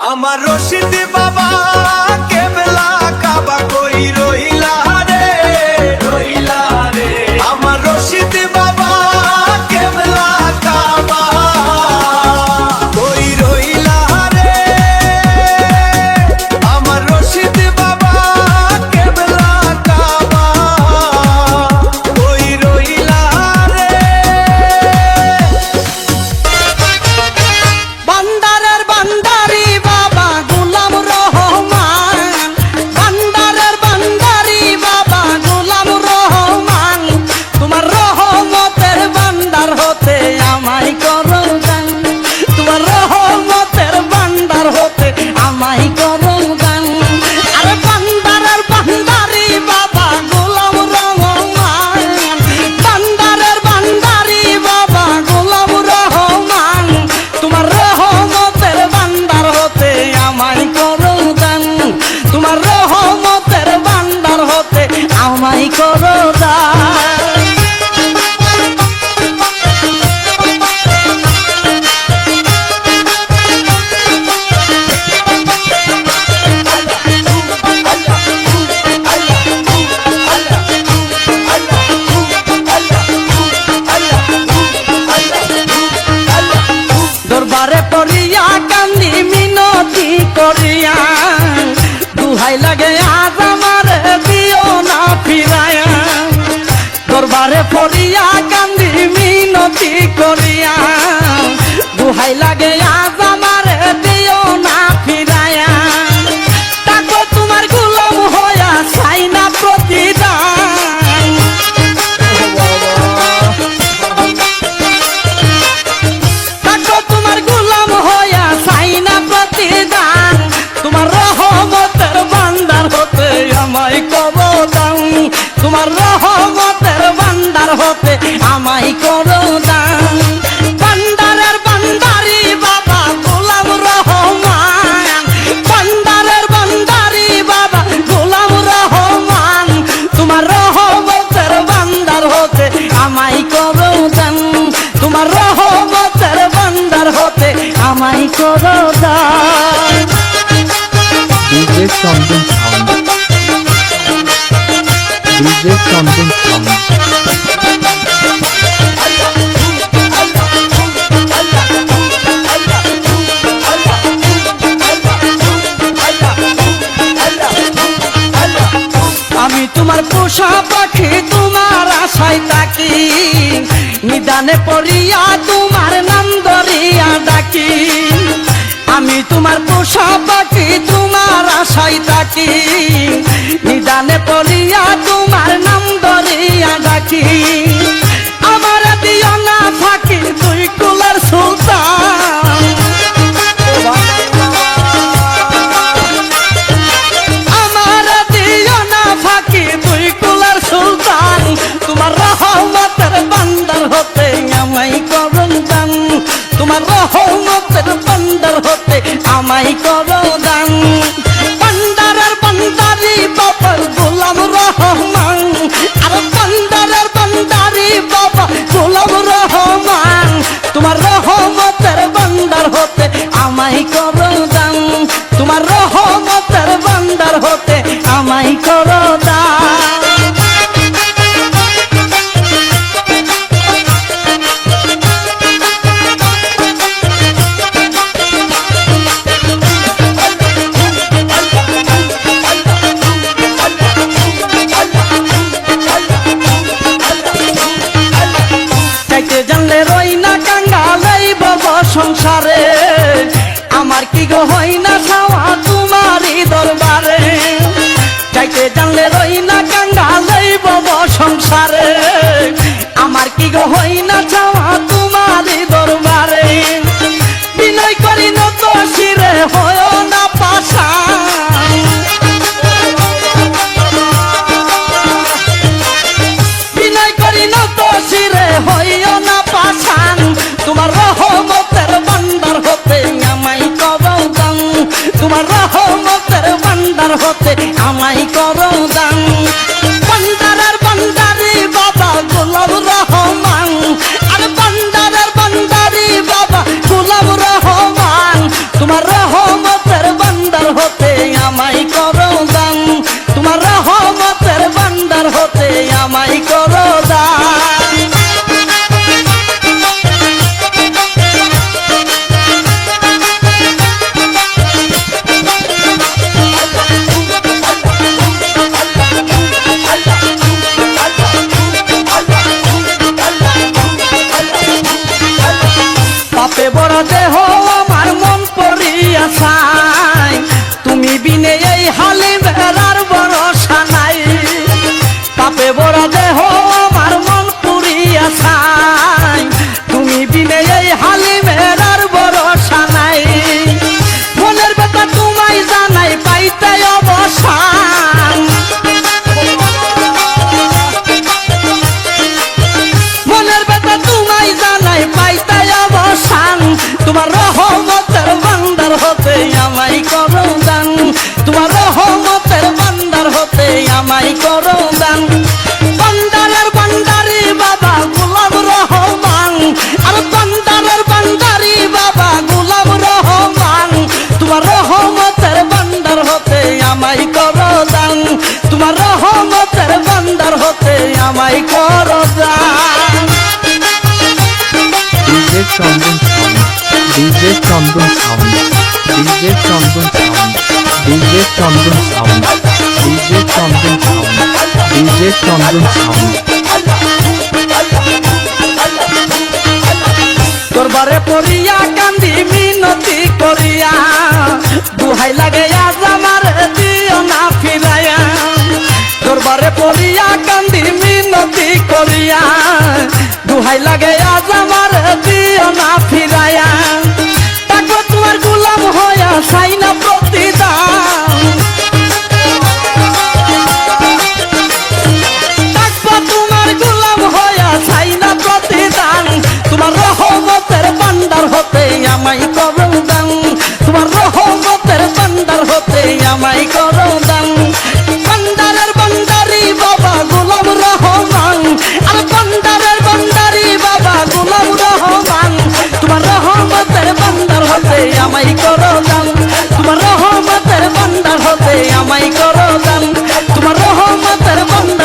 আমার রশিদ বাবা কেবলা কাবা কই রইলা রে রইলা রে আমার রশিদ বাবা কেবলা কাবা কই রইলা রে আমার রশিদ বাবা কেবলা কাবা কই রইলা রে বান্দারের বান্দারি বাবা গোলাম রহমান বান্দারের বান্দারি বাবা গোলাম রহমান তোমার রহমতের বান্দার হতে আমায় করো দান তোমার রহমতের বান্দার হতে আমায় করো দান আরে বান্দারের বান্দারি বাবা গোলাম রহমান বান্দারের বান্দারি বাবা গোলাম রহমান তোমার রহমতের বান্দার হতে আমায় করো দান তোমার রহমতের বান্দার হতে আমায় করো দান দরবারে পড়িয়া কান্দি মিনতি করিয়া দুহাই লাগে আজ আমার দিও না ফিরায়া দরবারে পড়িয়া কান্দি মিনতি করিয়া দুহাই লাগে আজ আমার দিও না ফিরায়া তাকো তোমার গোলাম হইয়া চাই না প্রতিদান তাকো তোমার গোলাম হইয়া চাই না প্রতিদান তোমার রহমতের বান্দার হতে আমায় করো দান তোমার রহমতের বান্দার হতে আমায় করো দান বান্দারের বান্দারি বাবা গোলাম রহমান বান্দারের বান্দারি বাবা গোলাম রহমান তোমার রহমতের বান্দার হতে আমায় করো দান তোমার রহমতের বান্দার হতে আমায় করো দান DJ Chandan Sound. DJ Chandan Sound. আমি তোমার পোষা পাখি তোমার আশায় থাকি নিদানে পড়িয়া তোমার নাম ধরিয়া ডাকি আমি তোমার পোষা পাখি তোমার আশায় থাকি নিদানে পড়িয়া তোমার নাম ধরিয়া ডাকি আমার দিও না ফাঁকি দুই কুলের সুলতান আমার দিও না ফাঁকি দুই কুলের সুলতান তোমার রহমতের বান্দার হতে আমায় করো দান তোমার রহমতের বান্দার হতে আমায় করো দান বান্দারের বান্দারি বাবা গোলাম রহমান আর বান্দারের বান্দারি বাবা গোলাম রহমান তোমার রহমতের বান্দার হতে আমায় করো দান তোমার রহমতের বান্দার হতে আমায় করো দান চাইতে জানলে রই না কাঙ্গালেই বব সংসারে আমার কি গো হই না ছাওয়া তোমারই দরবারে চাইতে জানলে রই না কাঙ্গালেই বব সংসারে আমার কি গো হই না ছাওয়া তোমারই দরবারে বিনয় করি নত শিরে হয় না পাশা বিনয় করি নত শিরে হইও না পাশান তোমার রহমতের বান্দার হতে আমায় করো দান তোমার রহমতের বান্দার হতে আমায় করো দান বান্দারের বান্দারি বাবা গোলাম রহমান আর বান্দারের বান্দারি বাবা গোলাম রহমান তোমার রহমতের চাই, তুমি বিনে এই হালি বেড়ার ভরসা নাই। পাপে বড় দেহ আমার মন পুরিয়া চাই, তুমি বিনে এই হালি বেড়ার ভরসা নাই। মনের ব্যথা তোমায় জানাই পাইতে অবসান, মনের ব্যথা তোমায় জানাই পাইতে অবসান। তোমার রহমতের বান্দার হতে আমায় করো দান, তোমার রহমতের বান্দার হতে আমায় করো দান। বান্দারের বান্দারি বাবা গোলাম রহমান, আর বান্দারের বান্দারি বাবা গোলাম রহমান। তোমার রহমতের বান্দার হতে আমায় করো দান, তোমার রহমতের বান্দার হতে আমায় করো দান। DJ Chandan Sound, DJ Chandan Sound, DJ Chandan Sound, DJ Chandan Sound, DJ Chandan Sound, DJ Chandan Sound. দরবারে পড়িয়া কান্দি মিনতি করিয়া, দুহাই লাগে আজ আমার দিও না ফিরাইয়া। দরবারে পড়িয়া কান্দি মিনতি করিয়া, দুহাই লাগে আজ আমার দিও না ফিরাইয়া। তাকো তোমার গোলাম হইয়া চাই না প্রতিদান, তাকো তোমার গোলাম হইয়া চাই না প্রতিদান। তোমার রহমতের বান্দার হতে আমায় করো দান, তোমার রহমতের বান্দার হতে আমায় করো দান। বান্দারের বান্দারি বাবা গোলাম রহমান, আর বান্দারের বান্দারি বাবা গোলাম রহমান। তোমার রহমতের বান্দার হতে আমায়